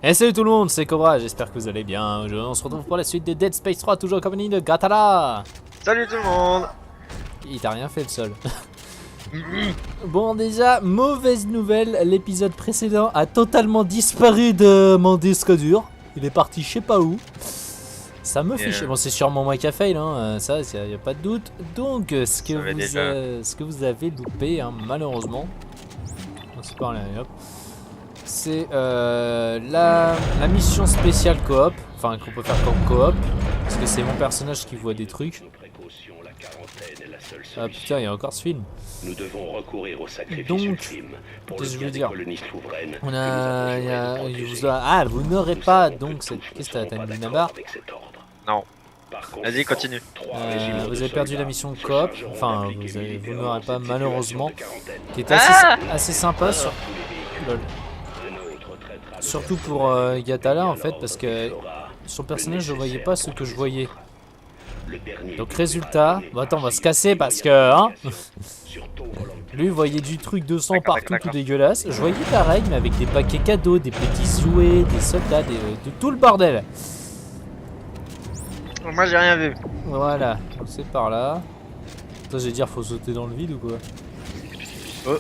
Et salut tout le monde, c'est Cobra, j'espère que vous allez bien. Aujourd'hui on se retrouve pour la suite de Dead Space 3, toujours en compagnie de Gatala. Salut tout le monde. Il t'a rien fait le sol. Bon déjà, mauvaise nouvelle, l'épisode précédent a totalement disparu de mon disque dur. Il est parti je sais pas où. Ça me fait chier. Bon, c'est sûrement moi qui a fail, hein. Ça, y a pas de doute. Donc, ce que vous avez loupé, hein, malheureusement. On se parle, hop. C'est la mission spéciale coop, enfin qu'on peut faire comme coop, parce que c'est mon personnage qui voit des trucs. Ah putain, il y a encore ce film. Nous devons recourir au sacrifice Donc, ultime pour le bien des colonies souveraines. On vous n'aurez pas donc cette... Qu'est-ce que t'as une nabarre? Non. Vas-y, continue. Vous avez perdu la mission coop, enfin vous n'aurez pas malheureusement, qui est assez sympa sur... Lol. Surtout pour Gatala en fait, parce que son personnage je voyais pas ce que je voyais. Donc résultat, bon attends on va se casser parce que hein. Lui voyait du truc de sang partout tout dégueulasse. Je voyais pareil mais avec des paquets cadeaux, des petits jouets, des soldats, de tout le bordel. Moi j'ai rien vu. Voilà, c'est par là. Attends, je vais dire faut sauter dans le vide ou quoi? Oh.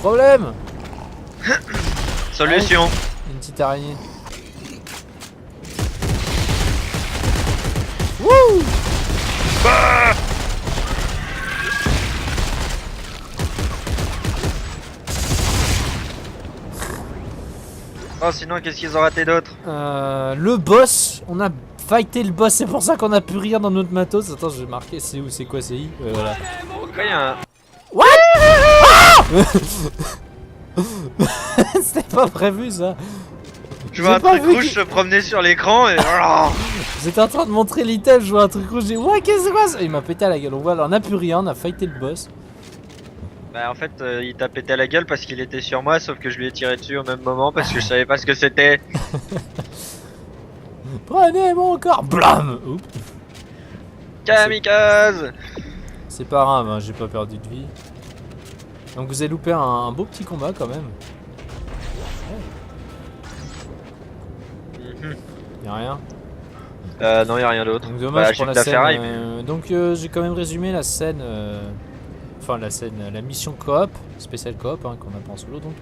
Problème. Solution. Une petite araignée. Wouh! Bah oh sinon qu'est-ce qu'ils ont raté d'autre? Le boss, on a fighté le boss, c'est pour ça qu'on a pu rire dans notre matos. Attends, je vais marquer, c'est où, c'est quoi, c'est I? Voilà. Pourquoi il y a un... What? C'était pas prévu ça. Je vois un truc rouge se promener sur l'écran et... J'étais en train de montrer l'item, je vois un truc rouge, j'ai dit ouais qu'est-ce que c'est quoi ça? Il m'a pété à la gueule, voilà, on a plus rien, on a fighté le boss. Bah en fait il t'a pété à la gueule parce qu'il était sur moi, sauf que je lui ai tiré dessus au même moment parce que je savais pas ce que c'était. Prenez mon corps, blam. Oups. Kamikaze. C'est pas grave, hein, j'ai pas perdu de vie. Donc vous avez loupé un beau petit combat quand même. Y'a rien. Non y'a rien d'autre. Donc dommage pour la scène. Mais... Donc j'ai quand même résumé la scène. Enfin la mission coop, spéciale coop hein, qu'on apprend en solo donc.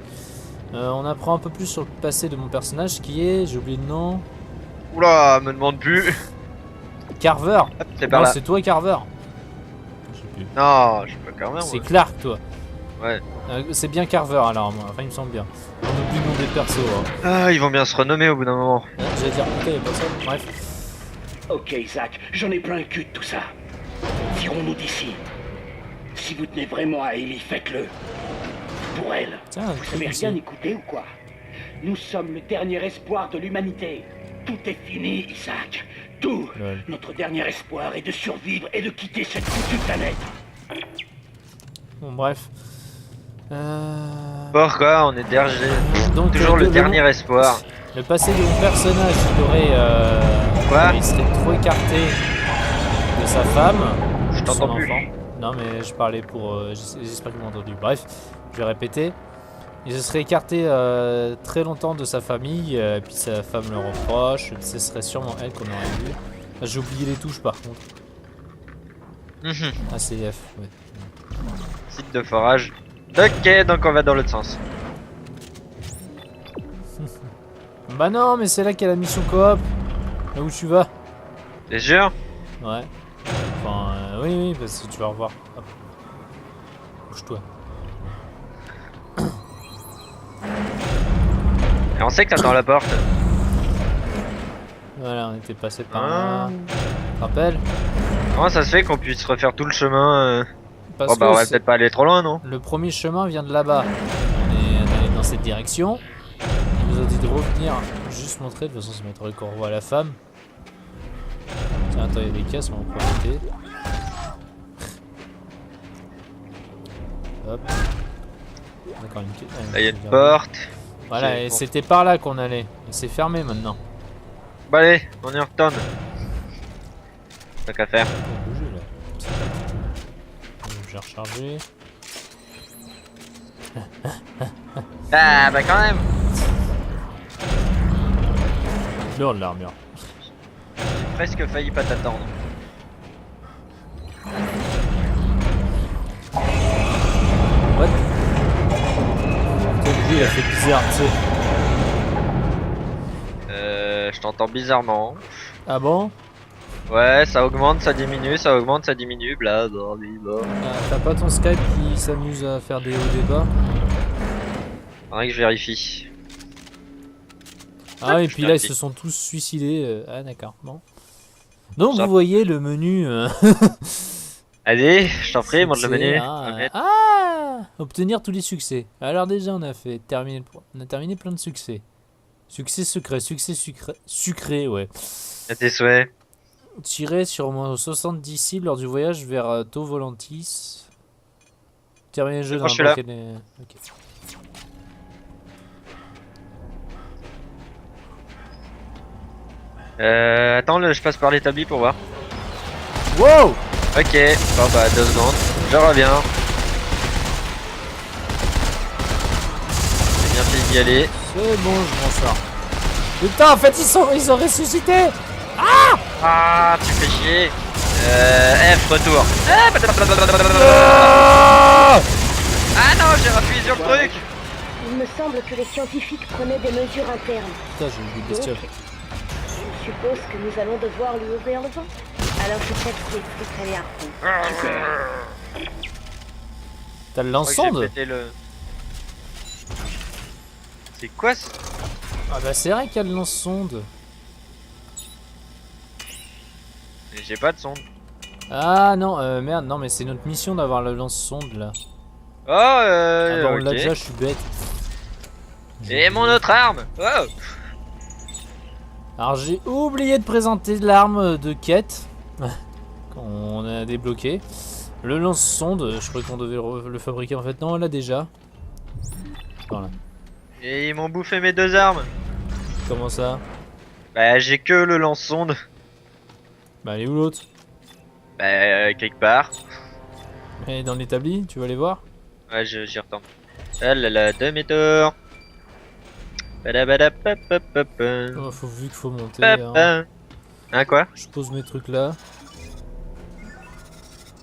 On apprend un peu plus sur le passé de mon personnage qui est, j'ai oublié le nom. Oula, me demande plus. Carver. C'est par là. C'est toi Carver. Je sais plus. Non, je suis pas Carver. C'est Clark toi. Ouais. C'est bien Carver alors moi, enfin il me semble bien. On oublie le nom des persos. Hein. Ah, ils vont bien se renommer au bout d'un moment. J'allais dire putain y'a pas ça, bref. Ok Isaac, j'en ai plein le cul de tout ça. Tirons-nous d'ici. Si vous tenez vraiment à Ellie, faites-le. Pour elle. Tiens, vous savez rien écouter ou quoi? Nous sommes le dernier espoir de l'humanité. Tout est fini, Isaac. Tout. Ouais. Notre dernier espoir est de survivre et de quitter cette foutue planète. Bon bref. Pourquoi on est dergé? Donc toujours le dernier espoir. Le passé de mon personnage, il serait trop écarté de sa femme. Je t'entends plus. Non mais je parlais pour... j'espère que vous m'avez entendu. Bref, je vais répéter. Il se serait écarté très longtemps de sa famille, puis sa femme le reproche, puis ce serait sûrement elle qu'on aurait vu. J'ai oublié les touches par contre. ACF, ouais. Site de forage. Ok, donc on va dans l'autre sens. Bah non, mais c'est là qu'il y a la mission coop. Là où tu vas. T'es sûr? Ouais. Enfin, oui, parce que tu vas revoir. Hop. Bouge-toi. Et on sait que t'attends la porte. Voilà, on était passé par là. Tu te rappelles? Comment ça se fait qu'on puisse refaire tout le chemin Parce bah on va peut-être pas aller trop loin, non? Le premier chemin vient de là-bas. On est allé dans cette direction. Il nous a dit de revenir, juste montrer, de toute façon ça m'étonnerait qu'on revoie la femme. Tiens, attends, il y a des caisses, on va en profiter. Hop. D'accord, une caisse. Là, il y a une porte. Voilà, okay, et bon. c'était par là qu'on allait. Et c'est fermé maintenant. Bah allez, on y retourne. T'as qu'à faire. J'ai rechargé. Ah bah quand même. lourde l'armure. J'ai presque failli pas t'attendre. What? Lui il a fait bizarre, tu sais. Je t'entends bizarrement. Ah bon? Ouais, ça augmente, ça diminue, ça augmente, ça diminue, bla bla bla. T'as pas ton Skype qui s'amuse à faire des hauts débats? Faudrait que je vérifie. Ah et je puis là ils vérifie. se sont tous suicidés. Ah d'accord, bon. Donc Ça- vous voyez le menu. Allez, je t'en prie, montre le Succès, menu. ah, On va mettre- obtenir tous les succès. Alors déjà on a terminé plein de succès. Succès sucré, ouais. À tes souhaits. Tirer sur moins 70 cibles lors du voyage vers Tau Volantis. Terminer le jeu Je dans crois que je un suis paquet Ok. Attends, je passe par l'établi pour voir. Wow! Ok, bon bah 2 secondes, je reviens. J'ai bien fait d'y aller. C'est bon, je m'en sors. Putain, en fait ils ont ressuscité! Ah, tu fais chier. F, retour. Ah non, j'ai appuyé sur le truc. Il me semble que les scientifiques prenaient des mesures internes. Putain, j'ai eu des bestioles. Donc, je suppose que nous allons devoir lui ouvrir le ventre. Alors c'est ça qui explique très bien. T'as le Je crois que j'ai lance-sonde? pété le... C'est quoi ce... Ah bah c'est vrai qu'il y a le lance-sonde. J'ai pas de sonde. Ah non, merde, non mais c'est notre mission d'avoir le lance-sonde là. Oh, Ah bah on ok. l'a déjà, je suis bête. Et mon autre arme. Oh. Alors j'ai oublié de présenter l'arme de quête qu'on a débloqué. Le lance-sonde, je croyais qu'on devait le fabriquer en fait. Non, on l'a déjà. Voilà. Et ils m'ont bouffé mes 2 armes. Comment ça? Bah j'ai que le lance-sonde. Bah elle est où l'autre? Bah quelque part. Elle est dans l'établi, tu vas aller voir? Ouais, j'y retourne. Ah là là, demi-tour. Badabadapapapapa. Oh, vu qu'il faut monter. Hein. Papa. Hein quoi? Je pose mes trucs là.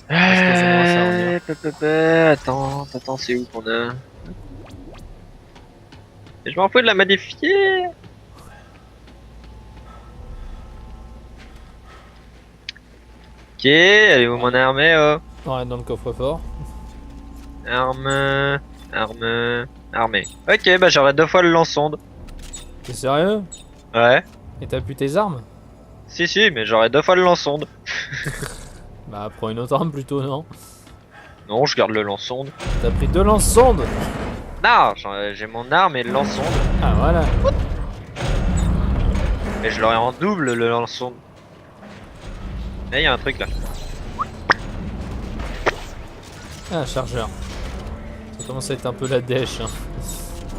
Je pense qu'on va s'arrondir. Attends, c'est où qu'on a? Et je m'en fous de la modifier. Ok, elle est où mon armée? Oh. Ouais, dans le coffre-fort. Armée. Ok, bah j'aurai 2 fois le lance-sonde. T'es sérieux? Ouais. Et t'as plus tes armes? Si, mais j'aurai 2 fois le lance-sonde. Bah prends une autre arme plutôt, non? Non, je garde le lance-sonde. T'as pris 2 lance-sondes? Non, j'ai mon arme et le lance-sonde. Ah voilà. Mais je l'aurai en double le lance-sonde. Là, y a un truc là. Ah, chargeur. Ça commence à être un peu la dèche. Hein.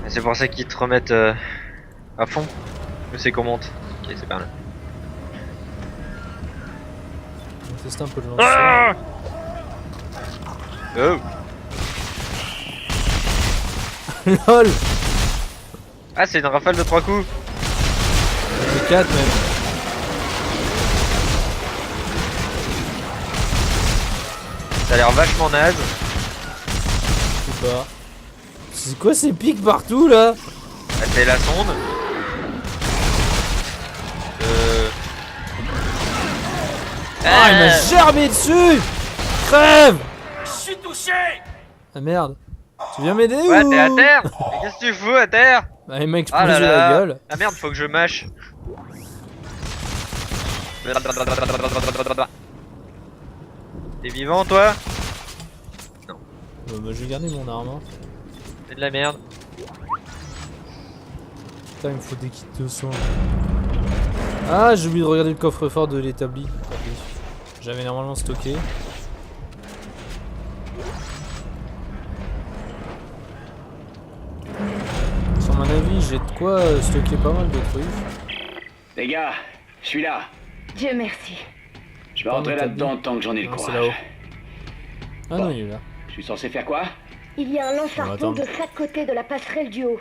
Et c'est pour ça qu'ils te remettent à fond. Ou c'est qu'on monte. Ok, c'est pas là. On va tester un peu le lance. Ah oh. LOL. Ah, c'est une rafale de 3 coups. De 4 même. Ça a l'air vachement naze. Je sais pas. C'est quoi ces pics partout là? Ah, c'est la sonde. Ah, il m'a germé dessus. Crève. Je suis touché. Ah merde. Tu viens m'aider Ouais, ou... t'es à terre. Mais qu'est-ce que tu fous à terre? Bah, il m'a Ah explosé là la là. gueule. Ah merde, faut que je mâche. T'es vivant toi? Bah, je vais garder mon arme. Hein. C'est de la merde. Putain, il me faut des kits de soins. Ah, j'ai oublié de regarder le coffre-fort de l'établi. Tant pis. J'avais normalement stocké. Sur mon avis, j'ai de quoi stocker pas mal de trucs. Les gars, je suis là. Dieu merci. Je vais rentrer là-dedans tant que j'en ai le Non, c'est courage. là-haut. Ah non, il est là. Je suis censé faire quoi? Il y a un On va lance-harpon attendre. de chaque côté de la passerelle du haut.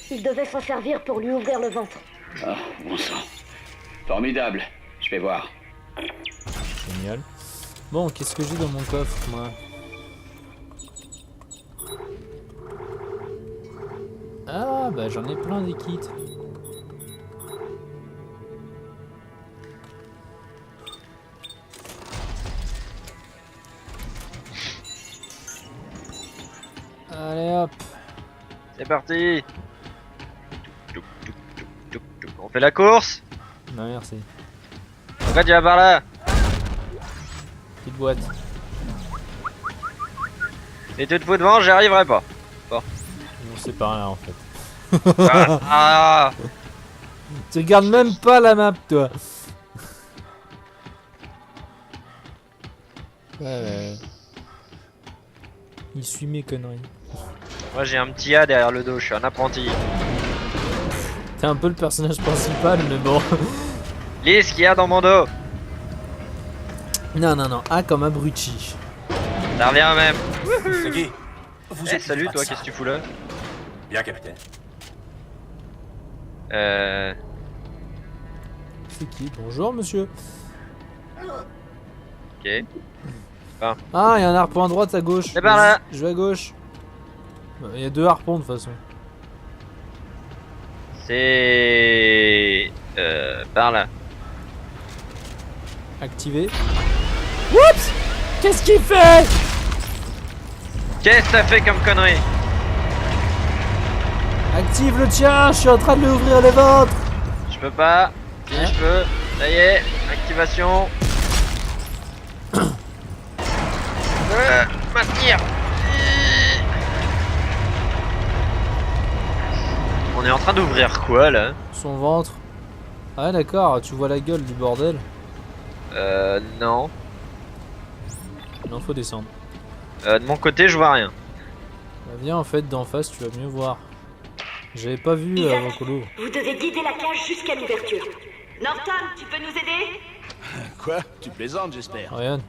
Il devait s'en servir pour lui ouvrir le ventre. Ah, bon sang. Formidable. Je vais voir. Génial. Bon, qu'est-ce que j'ai dans mon coffre, moi? Ah, bah j'en ai plein des kits. Allez hop. C'est parti. On fait la course. Non, merci. Pourquoi tu vas par là? Petite boîte. Et tu te fous devant, j'y arriverai pas. Non, c'est pas là en fait. Ah. Tu regardes même pas la map, toi. Ouais. Il suit mes conneries. Moi j'ai un petit A derrière le dos, je suis un apprenti. T'es un peu le personnage principal, mais bon. Lis ce qu'il y a dans mon dos. Non. A comme abruti. Ça revient même. C'est qui? Vous Eh êtes salut pas toi, ça. qu'est-ce que tu fous là? Bien, capitaine. C'est qui? Bonjour, monsieur. Ok. Ah, il y a un harpon à droite, à gauche. C'est par là. Je vais à gauche. Il y a 2 harpons de toute façon. C'est... par là. Activé. Oups! Qu'est-ce qu'il fait? Qu'est-ce que t'as fait comme connerie? Active le tien, je suis en train de lui ouvrir le ventre. Je peux pas. Si Hein? je peux. Ça y est, activation. Maintenir. On est en train d'ouvrir quoi là? Son ventre. Ah d'accord, tu vois la gueule du bordel. Non. Non, faut descendre. De mon côté, je vois rien. Bah, viens en fait d'en face, tu vas mieux voir. J'avais pas vu Isaac, avant Colo. vous devez guider la cage jusqu'à l'ouverture. Norton, tu peux nous aider? Quoi? Tu plaisantes, j'espère. Rien.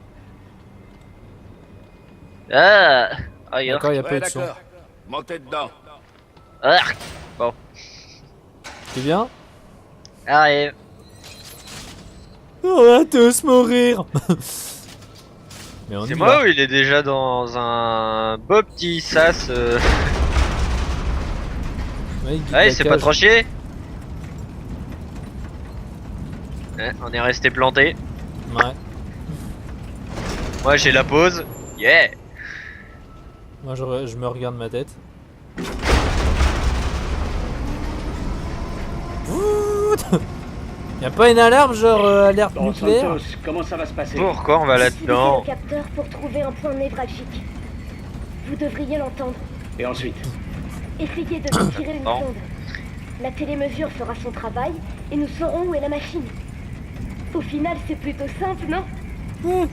Ah, aïe, D'accord, il y a pas eu Ouais, de son. d'accord. Montez dedans. Bon, T'es bien? arrive. On va tous mourir. Mais on y C'est va. moi ou il est déjà dans un beau petit sas Ouais, il guide Ouais, la c'est pas cage. trop chier. Ouais, on est resté planté. Ouais. Moi j'ai la pause. Yeah. Moi je me regarde ma tête. Y'a pas une alarme genre alerte Bon, nucléaire? Santos, comment ça va se passer? Pourquoi on va Utilisez là-dedans? le capteur pour trouver un point névralgique. Vous devriez l'entendre. Et ensuite? Essayez de retirer une Bon. sonde. La télémesure fera son travail et nous saurons où est la machine. Au final, c'est plutôt simple, non?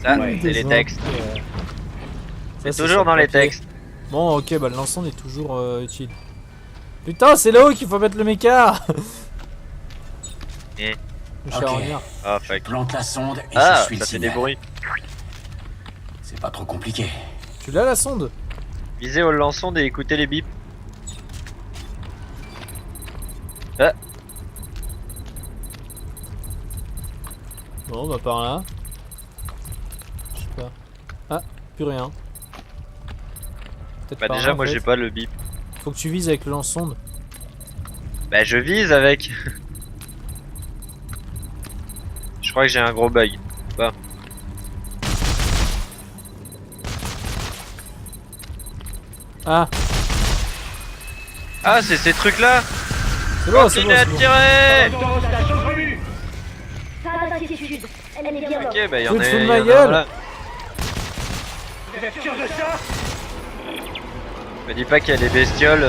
Ça, Ouais, c'est les textes. Ça, C'est toujours sur dans les papier. textes. Bon, ok, bah le lance-sonde est toujours utile. Putain, c'est là-haut qu'il faut mettre le méca. Eh. Le Ok. charognard. Ah fuck. Plante la sonde et Ah, je suis le ça fait des signal. bruits. C'est pas trop compliqué. Tu l'as la sonde? Visez au lance-sonde et écoutez les bips. Ah, Bon, bah par là. Je sais pas. Ah, plus rien. Peut-être bah par déjà là, en moi fait. j'ai pas le bip. Faut que tu vises avec le lance-sonde. Bah je vise avec. Je crois que j'ai un gros bug. Bah. Ah, Ah c'est ces trucs là. c'est bon, c'est bon, Continuez à c'est bon. tirer. Santos, station prévue! Pas d'inquiétude. Elle est bien morte. Ok bah y'en Tu te a, fous de y ma en a gueule un là. Vous êtes sûr de ça? Me dis pas qu'il y a des bestioles.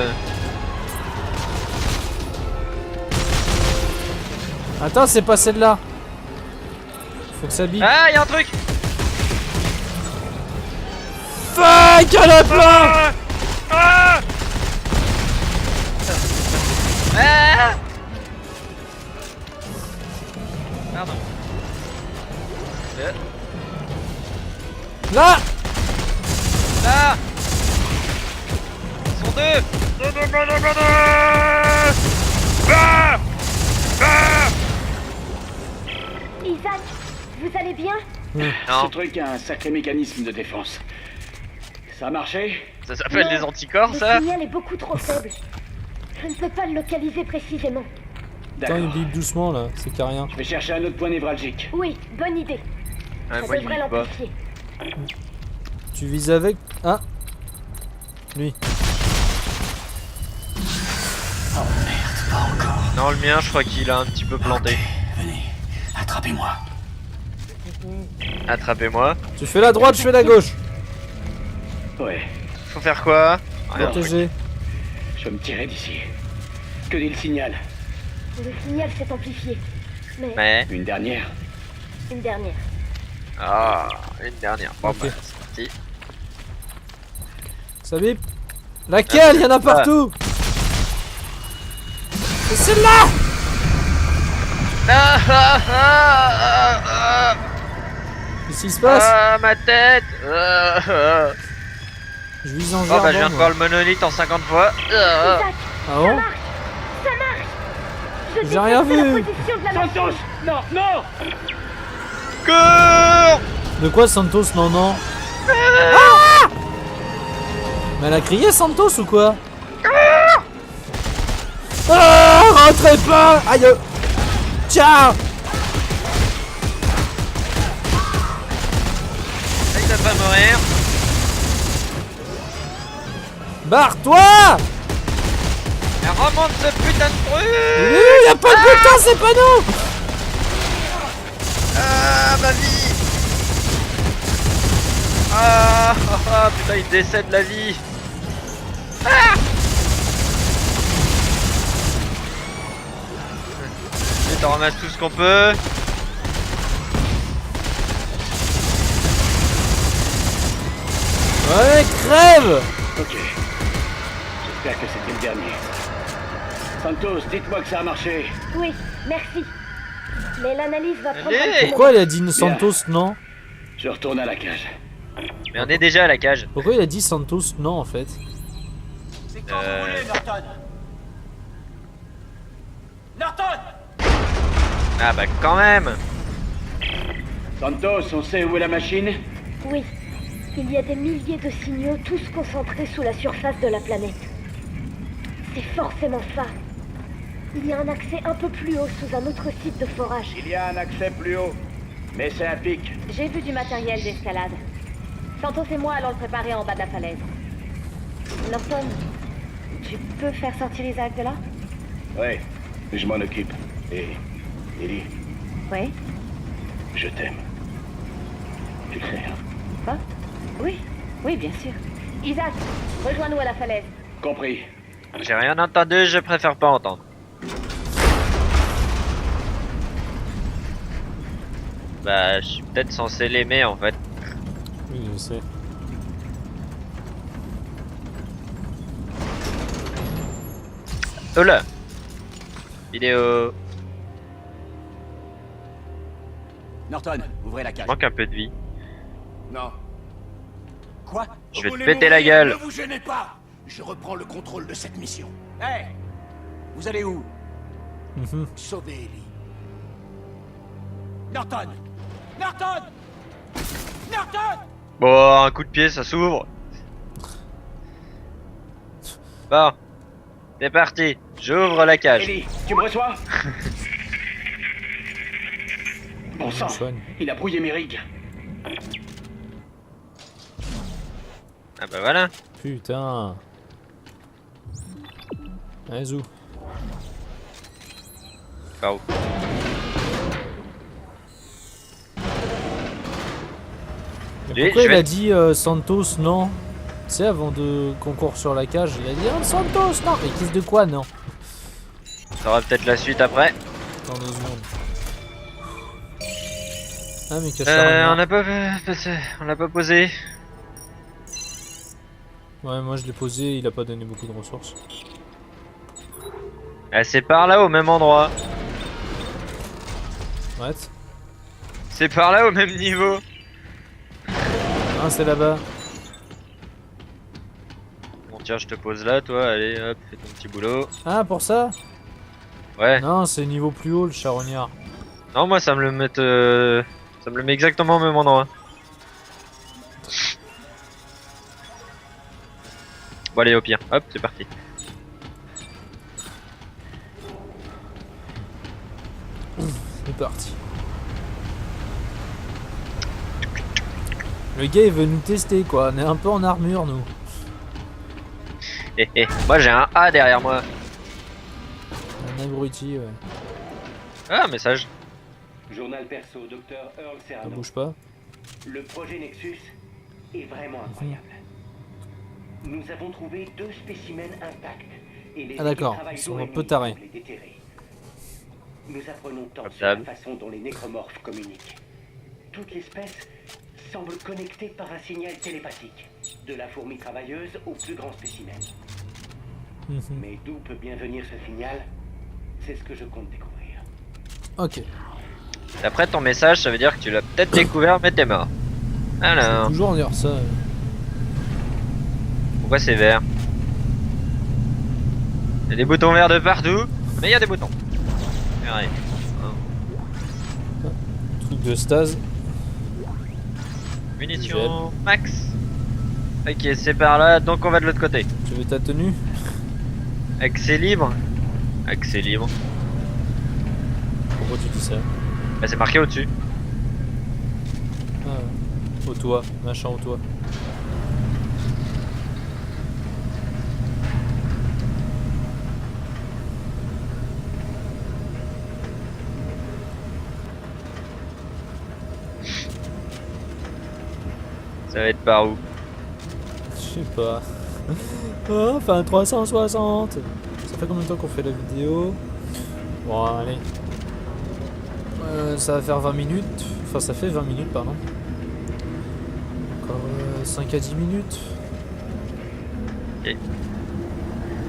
Attends, c'est pas celle-là. Faut que ça bip. Ah y'a un truc. Fuck, y'en a plein. Ah Ah Pardon. Là. Ah Ils sont deux. Ah Ah allez bien? Ce Non, truc a un sacré mécanisme de défense. Ça a marché? ça s'appelle Non, des anticorps, Le ça? signal est beaucoup trop faible. Je ne peux pas le localiser précisément. Attends, il D'accord. bip doucement là, c'est qu'il y a rien. Je vais chercher un autre point névralgique. Oui, bonne idée. Ouais, Ça moi, il devrait vise pas. l'amplifier. Tu vises avec. Ah lui. Oh merde, pas encore. Non, le mien, je crois qu'il a un petit peu planté. Venez, attrapez-moi. Attrapez-moi. Tu fais la droite, je fais la gauche. Ouais, Faut faire quoi? Rien. Protéger. je vais me tirer d'ici. Que dit le signal? Le signal s'est amplifié. Mais Mais... Une dernière? une dernière. Ah, une dernière. Bon, Ok. bah, c'est parti. Ça bip. Laquelle? Il y en a partout. C'est celle-là. Ah, ah, ah, ah, ah, Qu'est-ce qui se passe? ah, ma tête. Ah, ah. Je vise en Oh, bah, je viens jardin, de moi. voir le monolithe en 50 fois. Ah. Isaac, Ah bon? ça marche. Je J'ai rien détecte vu. la position de la machine. Santos! Non, non! Cours. De quoi Santos? Non, non. Ah! Mais elle a crié Santos ou quoi? Ah! Rentrez pas! Aïe! Tiens! Essaye de pas mourir. Barre-toi! Elle remonte ce putain de truc. Y'a pas de butin, c'est pas nous! Ah, ma vie. Ah, ah, ah, putain, il décède la vie. Ah. Et t'en ramasses tout ce qu'on peut. Ouais, crève! Ok. J'espère que c'était le dernier. Santos, dites-moi que ça a marché. Oui, merci. Mais l'analyse va prendre Allez. un petit moment. Pourquoi il a dit Santos non? Je retourne à la cage. Mais on est déjà à la cage. Pourquoi il a dit Santos non en fait? C'est quand vous voulez, Norton. Norton! Ah bah quand même. Santos, on sait où est la machine? Oui, il y a des milliers de signaux, tous concentrés sous la surface de la planète. C'est forcément ça. Il y a un accès un peu plus haut sous un autre site de forage. Il y a un accès plus haut. Mais c'est un pic. J'ai vu du matériel d'escalade. Santos et moi allons le préparer en bas de la falaise. Norton, tu peux faire sortir Isaac de là? Ouais, je m'en occupe. Et Ellie, Oui. je t'aime. Tu le sais, hein? Quoi? Oui, oui, bien sûr. Isaac, rejoins-nous à la falaise. Compris. J'ai rien entendu, je préfère pas entendre. Bah, je suis peut-être censé l'aimer en fait. Oui, je sais. Oh là. Vidéo. Norton, ouvrez la cage. Manque un peu de vie. Non. Quoi? Je vais Vous te voulez péter la mourir, gueule. Ne vous gênez pas. Je reprends le contrôle de cette mission. Hé! Vous allez où? Mhm. Sauver Ellie. Norton! Norton! Norton! Bon, un coup de pied, ça s'ouvre. Bon. C'est parti. J'ouvre la cage. Ellie, tu me reçois? Bon sang, soigne. il a brouillé mes rigs. Ah bah voilà. Putain. Allez, zou. Par où? Mais Lui, pourquoi je il vais- a dit Santos non? Tu sais, avant de qu'on court sur la cage, il a dit Santos non! Mais qu'est-ce de quoi non? Ça aura peut-être la suite après. Dans 2 secondes. Ah, mais On n'a pas, on l'a pas posé. Ouais, moi je l'ai posé, il a pas donné beaucoup de ressources. Ah, c'est par là au même endroit. What? C'est par là au même niveau. Ah, c'est là-bas. Bon tiens, je te pose là, toi. Allez, hop, fais ton petit boulot. Ah, pour ça? Ouais. Non, c'est niveau plus haut le charognard. Non, moi ça me le met, Ça me le met exactement au même endroit. Bon allez au pire, hop c'est parti. C'est parti. Le gars il veut nous tester quoi, on est un peu en armure nous. Moi j'ai un A derrière moi. Un abruti, ouais. Ah un message. Journal perso, Dr. Earl Ça Serrano. bouge pas. Le projet Nexus est vraiment incroyable. Nous avons trouvé 2 spécimens intacts. Et les Ah, d'accord, équipes travaillent ils sont jour et un peu nuit tarés. pour les déterrer. Nous apprenons tant Comme sur la d'hab. façon dont les nécromorphes communiquent. Toute l'espèce semble connectée par un signal télépathique, de la fourmi travailleuse au plus grand spécimen. Mais d'où peut bien venir ce signal? C'est ce que je compte découvrir. Ok. D'après ton message, ça veut dire que tu l'as peut-être découvert mais t'es mort. Alors, Toujours dire ça. pourquoi c'est vert? Il y a des boutons verts de partout, mais il y a des boutons. Regardez. Truc de stase. Munitions max. Ok, c'est par là, donc on va de l'autre côté. Tu veux ta tenue? Accès libre. Accès libre. Pourquoi tu dis ça? Bah, c'est marqué au-dessus. Ah, au toit, machin au toit. Ça va être par où? Je sais pas. Oh, enfin 360. Ça fait combien de temps qu'on fait la vidéo? Bon, allez. Ça va faire 20 minutes. Enfin, ça fait 20 minutes, pardon. Encore 5 à 10 minutes. Ok.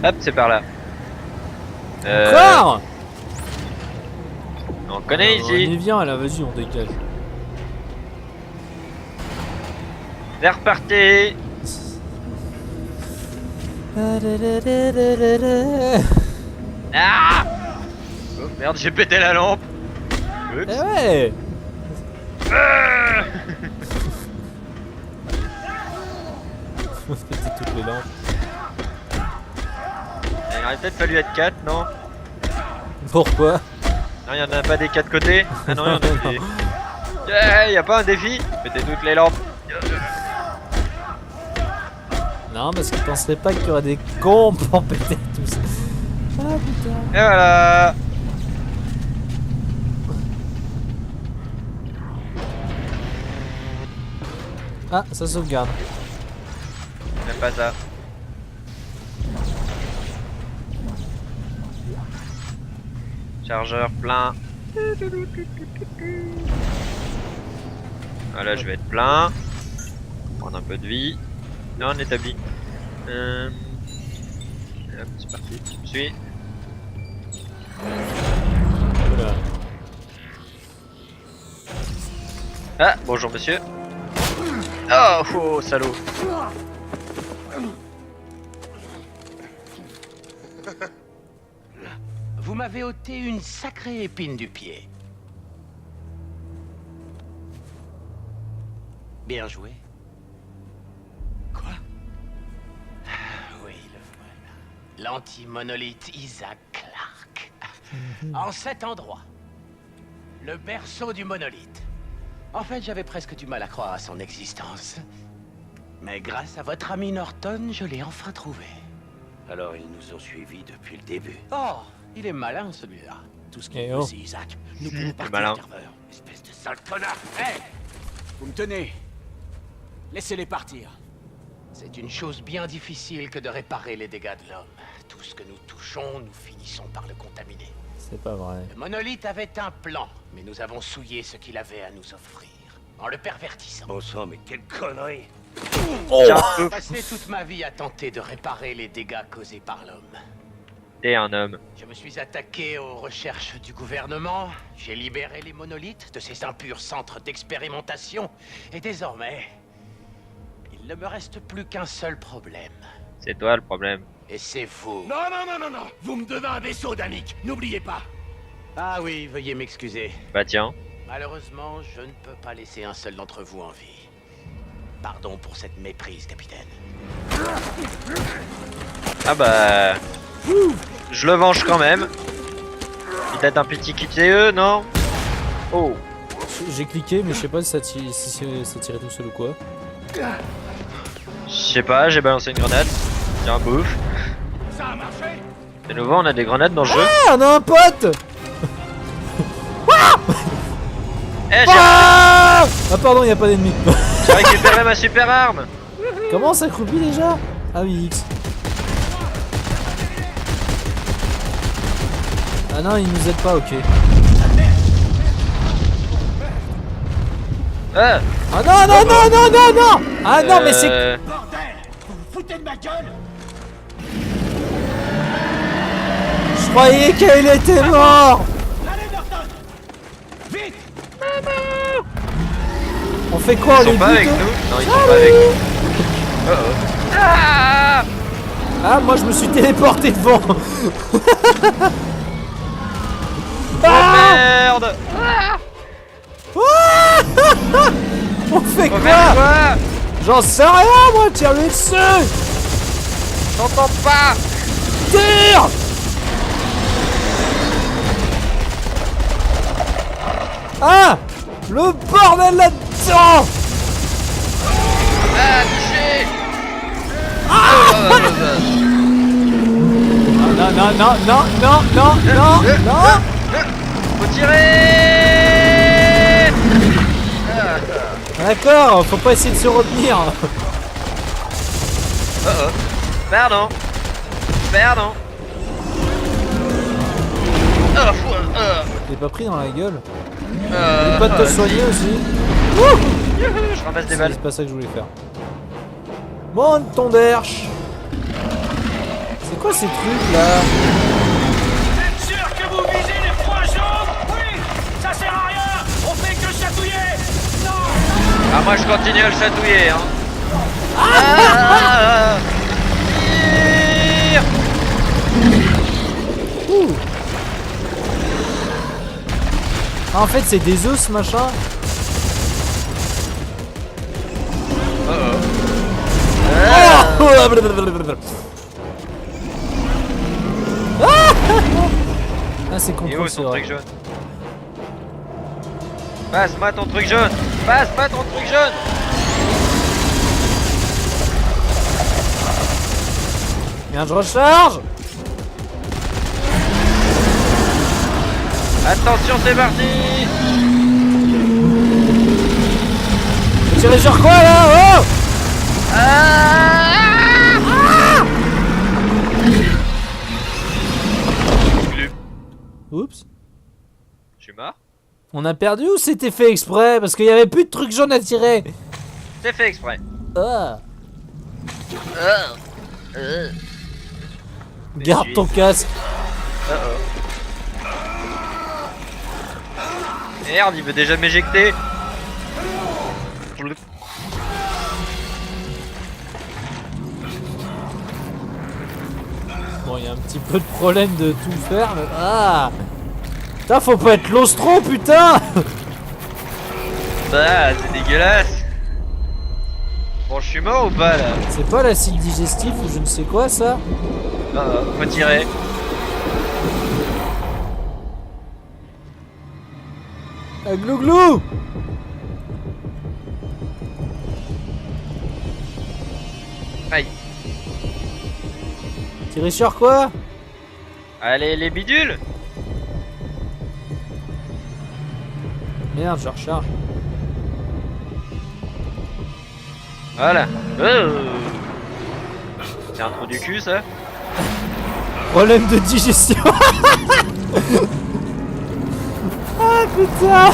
Hop, c'est par là. Encore On connaît On y ici. vient là, vas-y, on dégage. C'est reparti. Ah oh, merde, j'ai pété la lampe. Eh Oups. ouais. Ah On se pétait toutes les lampes. Il aurait peut-être fallu être 4, non? Pourquoi? Non, il y en a pas des 4 côtés. Ah non, il y en a des. Yeah, y a pas un défi? Péter toutes les lampes. Non, parce qu'ils penseraient pas qu'il y aurait des cons pour péter tout ça. Ah putain. Et voilà. Ah, ça sauvegarde. J'aime pas ça. Chargeur plein. Voilà, je vais être plein. Prendre un peu de vie. Là, on établit. Hop, c'est parti. Tu me suis. Voilà. Ah, bonjour monsieur. Oh, oh salaud. Vous m'avez ôté une sacrée épine du pied. Bien joué. Quoi? Oui, le voilà. L'anti-monolithe Isaac Clarke. En cet endroit. Le berceau du monolithe. En fait, j'avais presque du mal à croire à son existence. Mais grâce à votre ami Norton, je l'ai enfin trouvé. Alors ils nous ont suivis depuis le début. Oh, il est malin celui-là. Tout ce Eh qu'il oh. veut, c'est Isaac. Nous pouvons partir, malin. serveur. Espèce de sale connard. Hé! Vous me tenez. Laissez-les partir. C'est une chose bien difficile que de réparer les dégâts de l'homme. Tout ce que nous touchons, nous finissons par le contaminer. C'est pas vrai. Le monolithe avait un plan, mais nous avons souillé ce qu'il avait à nous offrir, en le pervertissant. Bon sang, mais quelle connerie. J'ai passé toute ma vie à tenter de réparer les dégâts causés par l'homme. T'es un homme. Je me suis attaqué aux recherches du gouvernement, j'ai libéré les monolithes de ces impurs centres d'expérimentation, et désormais, il ne me reste plus qu'un seul problème. C'est toi le problème. Et c'est vous. Non, non, non, non, non. Vous me devez un vaisseau, Danick. N'oubliez pas. Ah oui, veuillez m'excuser. Bah tiens. Malheureusement, je ne peux pas laisser un seul d'entre vous en vie. Pardon pour cette méprise, capitaine. Ah bah... Je le venge quand même. Peut-être un petit QTE, non? Oh. J'ai cliqué, mais je sais pas si ça tirait tout seul ou quoi. Je sais pas, j'ai balancé une grenade. Tiens, bouffe. Ça a marché. De nouveau, on a des grenades dans le jeu. Ah, on a un pote. Eh, Ah pardon, y a pas d'ennemi. j'ai récupéré ma super arme. Comment ça croupit déjà? Ah oui, X. Ah non, il nous aide pas, ok. Ah, Ah non, non, non, non, non, non. Ah non, mais c'est... Bordel. Vous vous foutez de ma gueule. Je croyais qu'il était mort. Allez, Norton. Vite. On fait quoi, ils les sont pas avec nous? Non, ils sont pas avec nous. Ah, Ah, moi je me suis téléporté devant. oh merde. On fait On quoi? fait quoi? J'en sais rien, moi, tire-lui dessus. J'entends pas. Tire. Ah, le bordel là-dedans. Ah, touché. Non, non, non, non, non, non, non, non. Faut tirer. D'accord, faut pas essayer de se retenir. Pardon. Pardon. T'es pas pris dans la gueule. Euh, Pas de te soigner aussi. Je ramasse des balles. C'est pas ça que je voulais faire. Monte ton derche. C'est quoi ces trucs là? Êtes sûr que vous visez les points jaunes? Oui. Ça sert à rien. On fait que chatouiller. Non. Ah, moi je continue à le chatouiller, hein. Tire. Ah, en fait c'est des œufs ce machin. Ah, c'est Et contrôle, où c'est ton vrai. truc jaune? Passe-moi ton truc jaune. Passe-moi ton truc jaune. Viens, je recharge. Attention, c'est parti. Vous tirez sur quoi là? Oh! Oups. Je suis mort. On a perdu ou c'était fait exprès? Parce qu'il y avait plus de trucs jaunes à tirer. C'est fait exprès. Ah. Garde ton casque. Merde, il veut déjà m'éjecter. Bon, il y a un petit peu de problème de tout faire. Mais... Ah. Putain, faut pas être l'ostro, putain. Bah, c'est dégueulasse. Bon, je suis mort ou pas là? C'est pas l'acide digestif ou je ne sais quoi ça? Faut tirer. Ah, glouglou. Aïe. Tirer sur quoi? Allez, les bidules. Merde, je recharge. Voilà. C'est un trou du cul ça? Problème de digestion. Ah putain.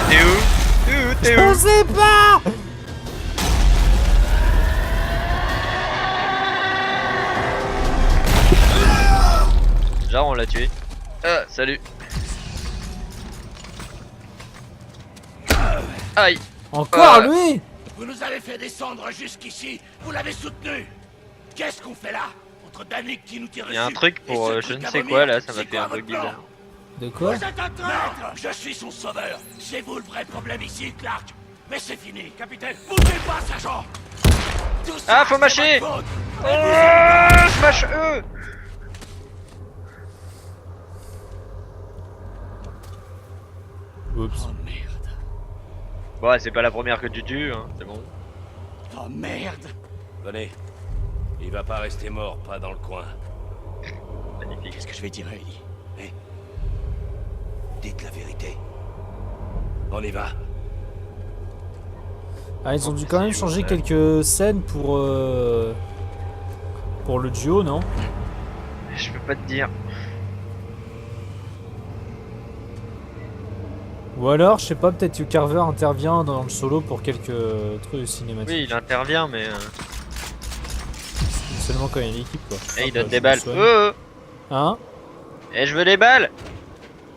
T'es où? T'es Je où? sais pas. Genre on l'a tué. Salut. Aïe. Encore lui. Vous nous avez fait descendre jusqu'ici. Vous l'avez soutenu. Qu'est-ce qu'on fait là? On contre Danik qui nous tire Il y a un dessus. truc Et pour ce je truc ne à sais vomir, quoi là, ça m'a c'est fait quoi un truc votre plan? bizarre. De quoi? Vous êtes un traître! Je suis son sauveur. C'est vous le vrai problème ici, Clark. Mais c'est fini, capitaine. Bougez pas, sergent. Tout ça, Ah, faut c'est mâcher. votre faute. Oh, smash eux. Oups. Oh merde. Bon, c'est pas la première que tu tues, hein, c'est bon. Oh merde. Venez. Il va pas rester mort, pas dans le coin. Magnifique. Qu'est-ce que je vais dire à Ellie? Hein? Dites la vérité. On y va. Ah, ils ont dû quand même changer quelques scènes pour le duo, non? Je peux pas te dire. Ou alors, je sais pas, peut-être que Carver intervient dans le solo pour quelques trucs cinématiques. Oui, il intervient, mais. Seulement quand il y a l'équipe, quoi. Eh, il Hop, donne je des me balles. soigne. Oh, Hein? eh, je veux des balles.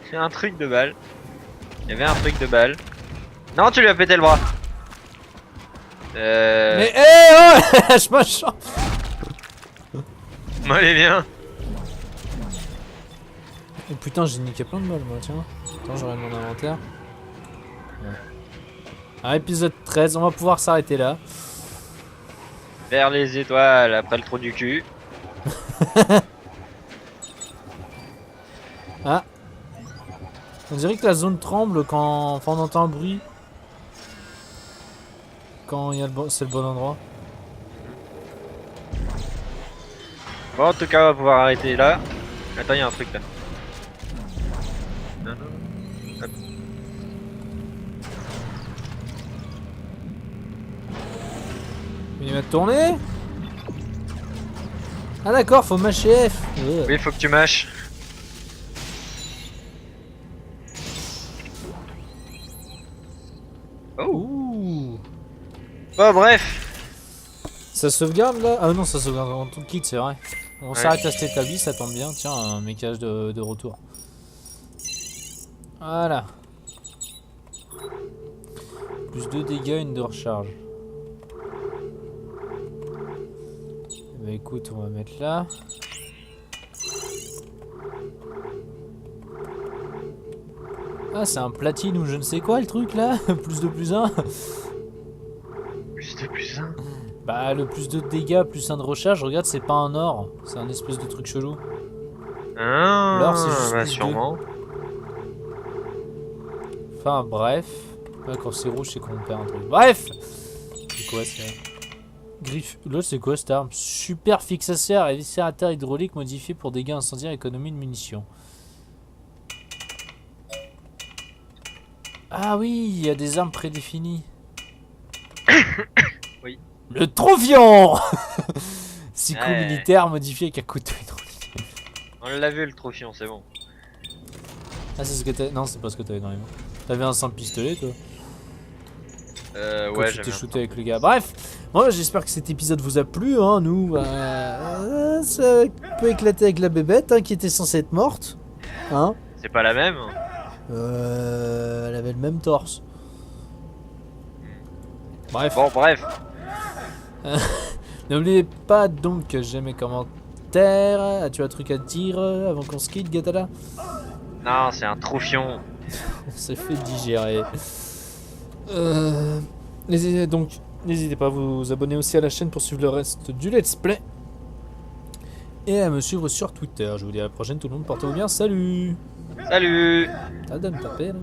C'est un truc de balles. Il y avait un truc de balles. Non, tu lui as pété le bras. Mais oh je m'achante. Moi, elle est bien. Oh putain, j'ai niqué plein de balles, moi, tiens. Attends, j'aurai mon inventaire. Ouais. Ah, épisode 13, on va pouvoir s'arrêter là. Vers les étoiles après le trou du cul. Ah. On dirait que la zone tremble quand enfin, on entend un bruit. Quand il y a c'est le bon endroit. Bon, en tout cas, on va pouvoir arrêter là. Attends, il y a un truc là. Non, non. Hop. Il va tourner. Ah d'accord, faut mâcher F. Oui, faut que tu mâches. Oh. Ouh. Bon, bref. Ça sauvegarde là? Ah non, ça sauvegarde dans tout le kit, c'est vrai. On Ouais. s'arrête à cet établi, ça tombe bien. Tiens, un mécage de retour. Voilà. Plus 2 dégâts, une de recharge. Bah écoute, on va mettre là. Ah, c'est un platine ou je ne sais quoi le truc là. Plus 2 plus 1. Plus de plus 1. Bah le plus 2 de dégâts plus 1 de recharge, regarde, c'est pas un or. C'est un espèce de truc chelou. Ah, L'or, c'est juste bah plus sûrement. Enfin bref. Ouais, quand c'est rouge, c'est qu'on perd un truc. Bref. C'est quoi ça? Griffe. L'autre, c'est quoi cette arme? Super fixateur et viscérateur hydraulique modifié pour dégâts incendiaires et économie de munitions. Ah oui, il y a des armes prédéfinies. Oui. Le Trophion. Six coups Ouais. militaires modifiés avec un couteau hydraulique. On l'a vu le trophion, c'est bon. Ah, c'est ce que t'as. Non, c'est pas ce que t'avais dans les mains. T'avais un simple pistolet, toi. Quand Ouais, tu t'es j'avais shooté avec le gars. Bref, moi j'espère que cet épisode vous a plu. Hein. Nous, ça peut éclater avec la bébête hein, qui était censée être morte. Hein. C'est pas la même. Elle avait le même torse. Bref. Bon, bref. N'oubliez pas donc que j'aime mes commentaires. As-tu un truc à dire avant qu'on se quitte, Gatala? Non, c'est un trophion. On s'est fait digérer. N'hésitez pas à vous abonner aussi à la chaîne pour suivre le reste du let's play. Et à me suivre sur Twitter. Je vous dis à la prochaine tout le monde, portez-vous bien, salut. Salut. T'as de me taper là.